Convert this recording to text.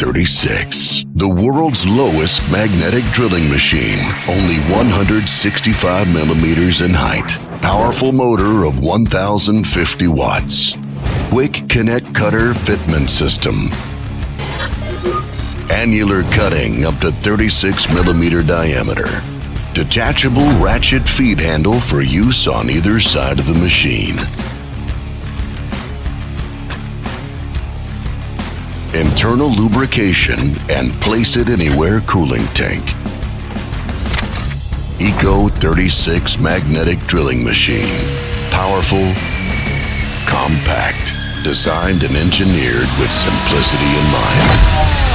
36, the world's lowest magnetic drilling machine, only 165 millimeters in height. Powerful motor of 1050 watts. Quick connect cutter fitment system. Annular cutting up to 36 millimeter diameter. Detachable ratchet feed handle for use on either side of the machine. Internal lubrication and place it anywhere cooling tank. ECO 36 magnetic drilling machine. Powerful, compact, designed and engineered with simplicity in mind.